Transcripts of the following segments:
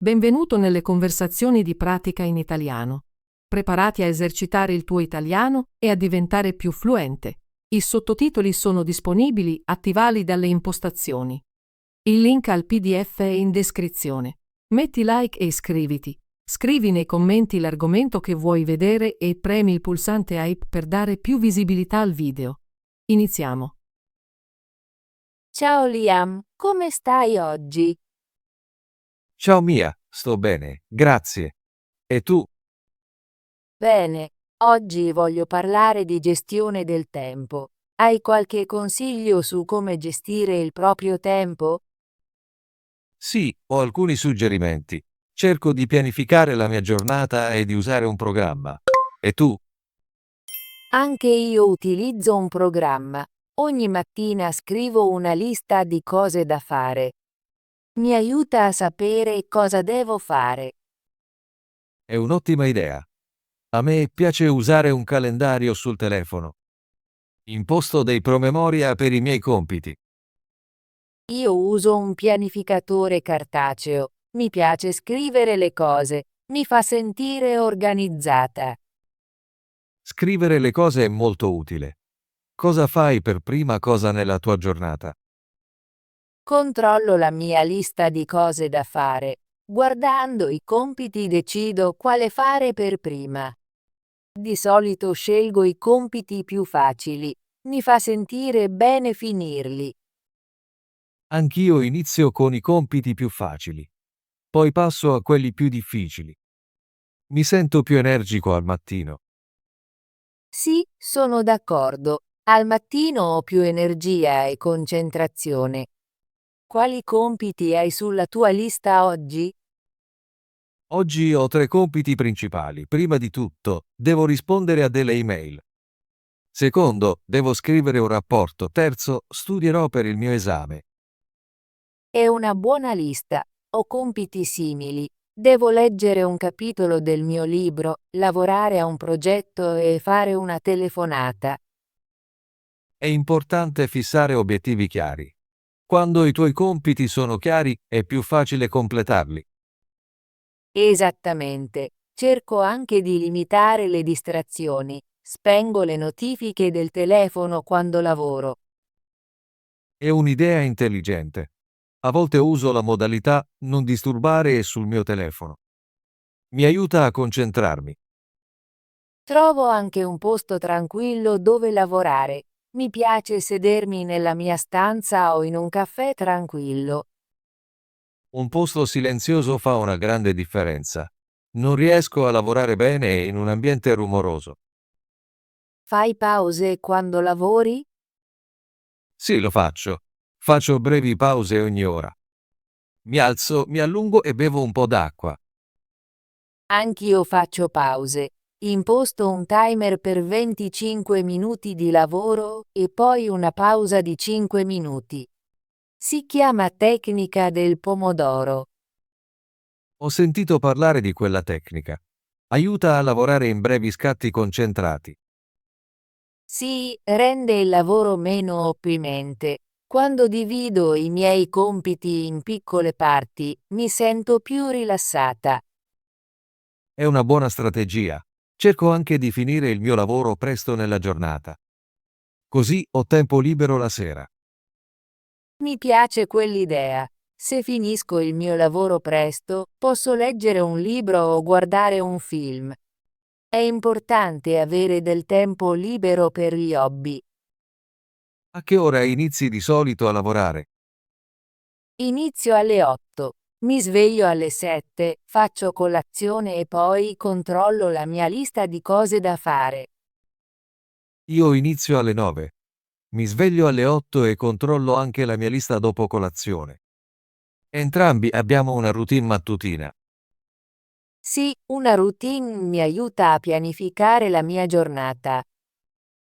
Benvenuto nelle conversazioni di pratica in italiano. Preparati a esercitare il tuo italiano e a diventare più fluente. I sottotitoli sono disponibili, attivati dalle impostazioni. Il link al PDF è in descrizione. Metti like e iscriviti. Scrivi nei commenti l'argomento che vuoi vedere e premi il pulsante hype per dare più visibilità al video. Iniziamo. Ciao Liam, come stai oggi? Ciao Mia, sto bene, grazie. E tu? Bene, oggi voglio parlare di gestione del tempo. Hai qualche consiglio su come gestire il proprio tempo? Sì, ho alcuni suggerimenti. Cerco di pianificare la mia giornata e di usare un programma. E tu? Anche io utilizzo un programma. Ogni mattina scrivo una lista di cose da fare. Mi aiuta a sapere cosa devo fare. È un'ottima idea. A me piace usare un calendario sul telefono. Imposto dei promemoria per i miei compiti. Io uso un pianificatore cartaceo. Mi piace scrivere le cose. Mi fa sentire organizzata. Scrivere le cose è molto utile. Cosa fai per prima cosa nella tua giornata? Controllo la mia lista di cose da fare. Guardando i compiti decido quale fare per prima. Di solito scelgo i compiti più facili. Mi fa sentire bene finirli. Anch'io inizio con i compiti più facili. Poi passo a quelli più difficili. Mi sento più energico al mattino. Sì, sono d'accordo. Al mattino ho più energia e concentrazione. Quali compiti hai sulla tua lista oggi? Oggi ho 3 compiti principali. Prima di tutto, devo rispondere a delle email. Secondo, devo scrivere un rapporto. Terzo, studierò per il mio esame. È una buona lista. Ho compiti simili. Devo leggere un capitolo del mio libro, lavorare a un progetto e fare una telefonata. È importante fissare obiettivi chiari. Quando i tuoi compiti sono chiari, è più facile completarli. Esattamente. Cerco anche di limitare le distrazioni. Spengo le notifiche del telefono quando lavoro. È un'idea intelligente. A volte uso la modalità non disturbare sul mio telefono. Mi aiuta a concentrarmi. Trovo anche un posto tranquillo dove lavorare. Mi piace sedermi nella mia stanza o in un caffè tranquillo. Un posto silenzioso fa una grande differenza. Non riesco a lavorare bene in un ambiente rumoroso. Fai pause quando lavori? Sì, lo faccio. Faccio brevi pause ogni ora. Mi alzo, mi allungo e bevo un po' d'acqua. Anch'io faccio pause. Imposto un timer per 25 minuti di lavoro e poi una pausa di 5 minuti. Si chiama tecnica del pomodoro. Ho sentito parlare di quella tecnica. Aiuta a lavorare in brevi scatti concentrati. Si rende il lavoro meno opprimente. Quando divido i miei compiti in piccole parti, mi sento più rilassata. È una buona strategia. Cerco anche di finire il mio lavoro presto nella giornata. Così ho tempo libero la sera. Mi piace quell'idea. Se finisco il mio lavoro presto, posso leggere un libro o guardare un film. È importante avere del tempo libero per gli hobby. A che ora inizi di solito a lavorare? Inizio alle 8. Mi sveglio alle 7, faccio colazione e poi controllo la mia lista di cose da fare. Io inizio alle 9. Mi sveglio alle 8 e controllo anche la mia lista dopo colazione. Entrambi abbiamo una routine mattutina. Sì, una routine mi aiuta a pianificare la mia giornata.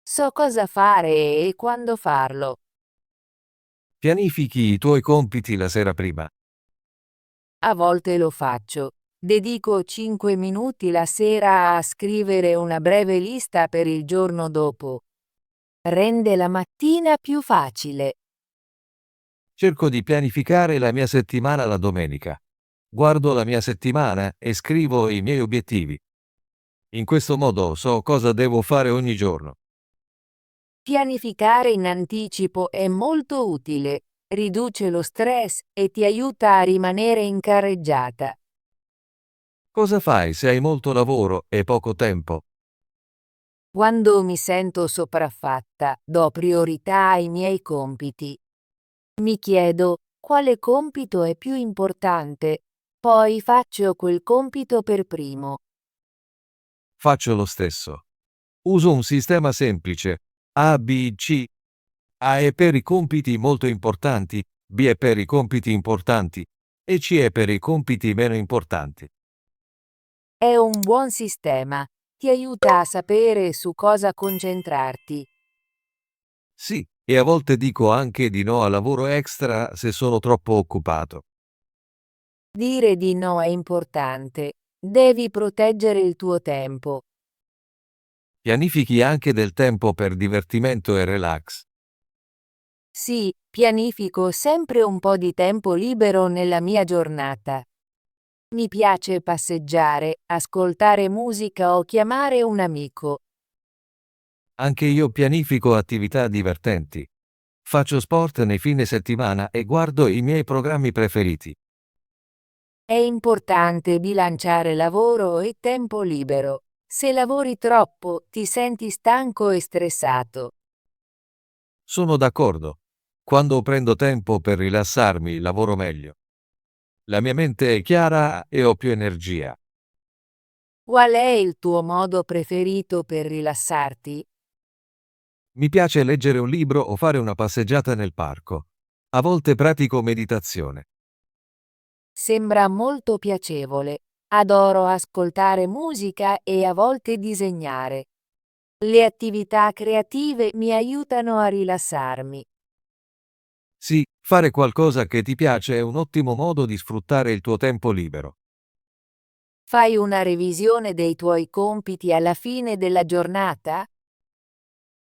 So cosa fare e quando farlo. Pianifichi i tuoi compiti la sera prima. A volte lo faccio. Dedico 5 minuti la sera a scrivere una breve lista per il giorno dopo. Rende la mattina più facile. Cerco di pianificare la mia settimana la domenica. guardo la mia settimana e scrivo i miei obiettivi. In questo modo so cosa devo fare ogni giorno. Pianificare in anticipo è molto utile, riduce lo stress e ti aiuta a rimanere in carreggiata. Cosa fai se hai molto lavoro e poco tempo? Quando mi sento sopraffatta, do priorità ai miei compiti. Mi chiedo quale compito è più importante, poi faccio quel compito per primo. Faccio lo stesso. Uso un sistema semplice. A, B, C. A è per i compiti molto importanti, B è per i compiti importanti e C è per i compiti meno importanti. È un buon sistema, ti aiuta a sapere su cosa concentrarti. Sì, e a volte dico anche di no al lavoro extra se sono troppo occupato. Dire di no è importante, devi proteggere il tuo tempo. Pianifichi anche del tempo per divertimento e relax. Sì, pianifico sempre un po' di tempo libero nella mia giornata. Mi piace passeggiare, ascoltare musica o chiamare un amico. Anche io pianifico attività divertenti. Faccio sport nei fine settimana e guardo i miei programmi preferiti. È importante bilanciare lavoro e tempo libero. Se lavori troppo, ti senti stanco e stressato. Sono d'accordo. Quando prendo tempo per rilassarmi, lavoro meglio. La mia mente è chiara e ho più energia. Qual è il tuo modo preferito per rilassarti? Mi piace leggere un libro o fare una passeggiata nel parco. A volte pratico meditazione. Sembra molto piacevole. Adoro ascoltare musica e a volte disegnare. Le attività creative mi aiutano a rilassarmi. Sì, fare qualcosa che ti piace è un ottimo modo di sfruttare il tuo tempo libero. Fai una revisione dei tuoi compiti alla fine della giornata?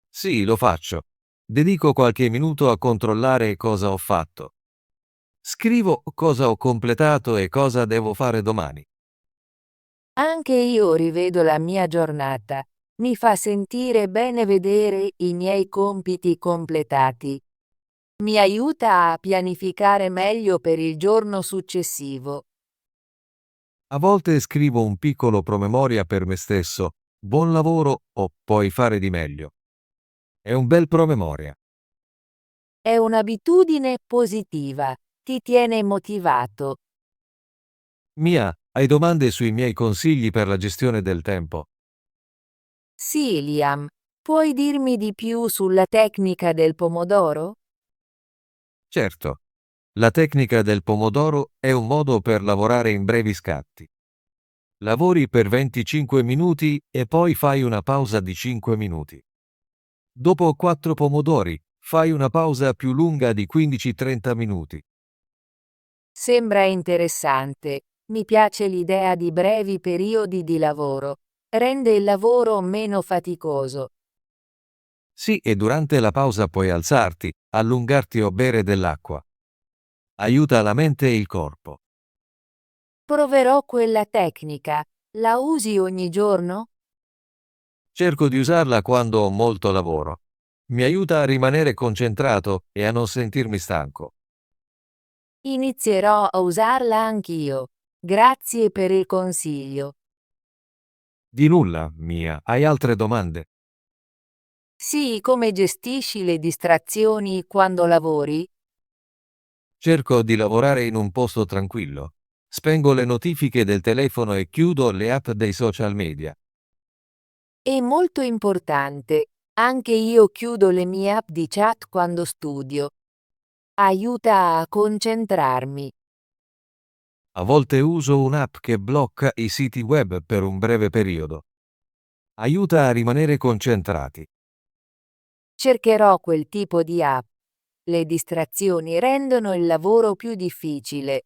Sì, lo faccio. Dedico qualche minuto a controllare cosa ho fatto. Scrivo cosa ho completato e cosa devo fare domani. Anche io rivedo la mia giornata. Mi fa sentire bene vedere i miei compiti completati. Mi aiuta a pianificare meglio per il giorno successivo. A volte scrivo un piccolo promemoria per me stesso. Buon lavoro o puoi fare di meglio. È un bel promemoria. È un'abitudine positiva. Ti tiene motivato. Mia, hai domande sui miei consigli per la gestione del tempo? Sì, Liam. Puoi dirmi di più sulla tecnica del pomodoro? Certo. La tecnica del pomodoro è un modo per lavorare in brevi scatti. Lavori per 25 minuti e poi fai una pausa di 5 minuti. Dopo 4 pomodori, fai una pausa più lunga di 15-30 minuti. Sembra interessante. Mi piace l'idea di brevi periodi di lavoro. Rende il lavoro meno faticoso. Sì, e durante la pausa puoi alzarti, allungarti o bere dell'acqua. Aiuta la mente e il corpo. Proverò quella tecnica. La usi ogni giorno? Cerco di usarla quando ho molto lavoro. Mi aiuta a rimanere concentrato e a non sentirmi stanco. Inizierò a usarla anch'io. Grazie per il consiglio. Di nulla, Mia. Hai altre domande? Sì, come gestisci le distrazioni quando lavori? Cerco di lavorare in un posto tranquillo. Spengo le notifiche del telefono e chiudo le app dei social media. È molto importante. Anche io chiudo le mie app di chat quando studio. Aiuta a concentrarmi. A volte uso un'app che blocca i siti web per un breve periodo. Aiuta a rimanere concentrati. Cercherò quel tipo di app. Le distrazioni rendono il lavoro più difficile.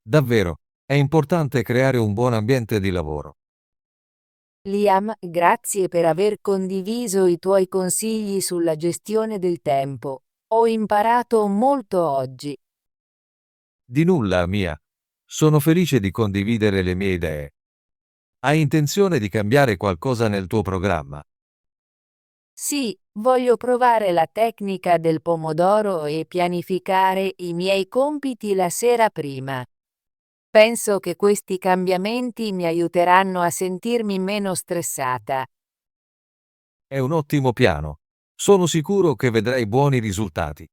Davvero, è importante creare un buon ambiente di lavoro. Liam, grazie per aver condiviso i tuoi consigli sulla gestione del tempo. Ho imparato molto oggi. Di nulla, Mia. Sono felice di condividere le mie idee. Hai intenzione di cambiare qualcosa nel tuo programma? Sì, voglio provare la tecnica del pomodoro e pianificare i miei compiti la sera prima. Penso che questi cambiamenti mi aiuteranno a sentirmi meno stressata. È un ottimo piano. Sono sicuro che vedrai buoni risultati.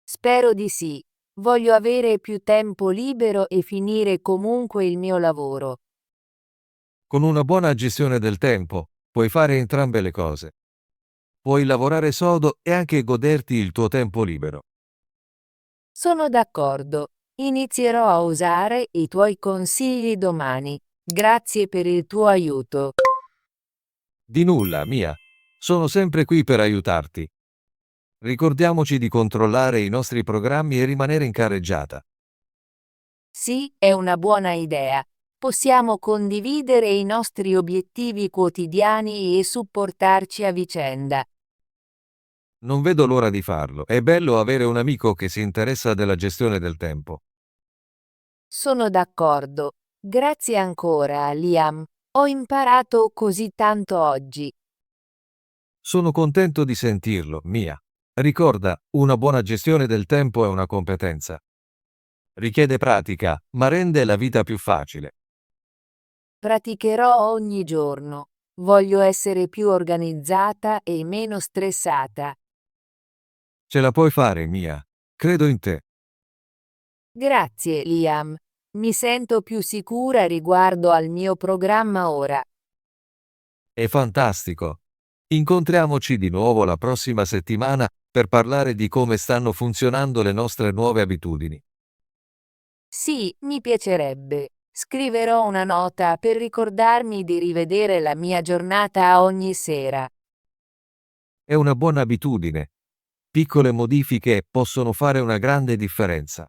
Spero di sì. Voglio avere più tempo libero e finire comunque il mio lavoro. Con una buona gestione del tempo, puoi fare entrambe le cose. Puoi lavorare sodo e anche goderti il tuo tempo libero. Sono d'accordo. Inizierò a usare i tuoi consigli domani. Grazie per il tuo aiuto. Di nulla, Mia. Sono sempre qui per aiutarti. Ricordiamoci di controllare i nostri programmi e rimanere in carreggiata. Sì, è una buona idea. Possiamo condividere i nostri obiettivi quotidiani e supportarci a vicenda. Non vedo l'ora di farlo. È bello avere un amico che si interessa della gestione del tempo. Sono d'accordo. Grazie ancora, Liam. Ho imparato così tanto oggi. Sono contento di sentirlo, Mia. Ricorda, una buona gestione del tempo è una competenza. Richiede pratica, ma rende la vita più facile. Praticherò ogni giorno. Voglio essere più organizzata e meno stressata. Ce la puoi fare, Mia. Credo in te. Grazie, Liam. Mi sento più sicura riguardo al mio programma ora. È fantastico. Incontriamoci di nuovo la prossima settimana per parlare di come stanno funzionando le nostre nuove abitudini. Sì, mi piacerebbe. Scriverò una nota per ricordarmi di rivedere la mia giornata ogni sera. È una buona abitudine. Piccole modifiche possono fare una grande differenza.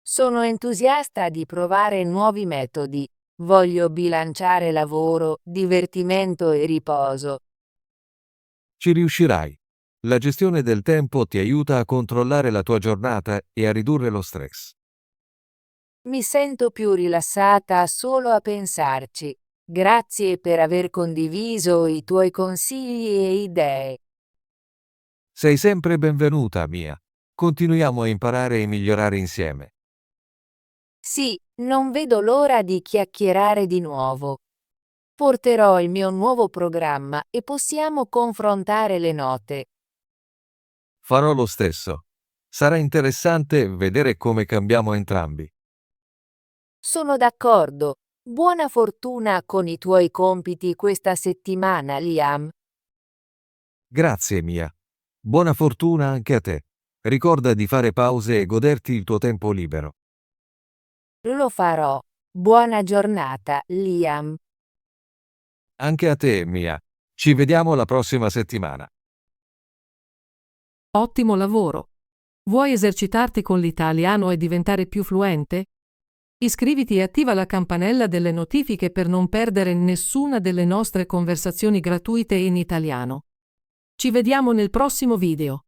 Sono entusiasta di provare nuovi metodi. Voglio bilanciare lavoro, divertimento e riposo. Ci riuscirai. La gestione del tempo ti aiuta a controllare la tua giornata e a ridurre lo stress. Mi sento più rilassata solo a pensarci. Grazie per aver condiviso i tuoi consigli e idee. Sei sempre benvenuta, Mia. Continuiamo a imparare e migliorare insieme. Sì, non vedo l'ora di chiacchierare di nuovo. Porterò il mio nuovo programma e possiamo confrontare le note. Farò lo stesso. Sarà interessante vedere come cambiamo entrambi. Sono d'accordo. Buona fortuna con i tuoi compiti questa settimana, Liam. Grazie, Mia. Buona fortuna anche a te. Ricorda di fare pause e goderti il tuo tempo libero. Lo farò. Buona giornata, Liam. Anche a te, Mia. Ci vediamo la prossima settimana. Ottimo lavoro! Vuoi esercitarti con l'italiano e diventare più fluente? Iscriviti e attiva la campanella delle notifiche per non perdere nessuna delle nostre conversazioni gratuite in italiano. Ci vediamo nel prossimo video.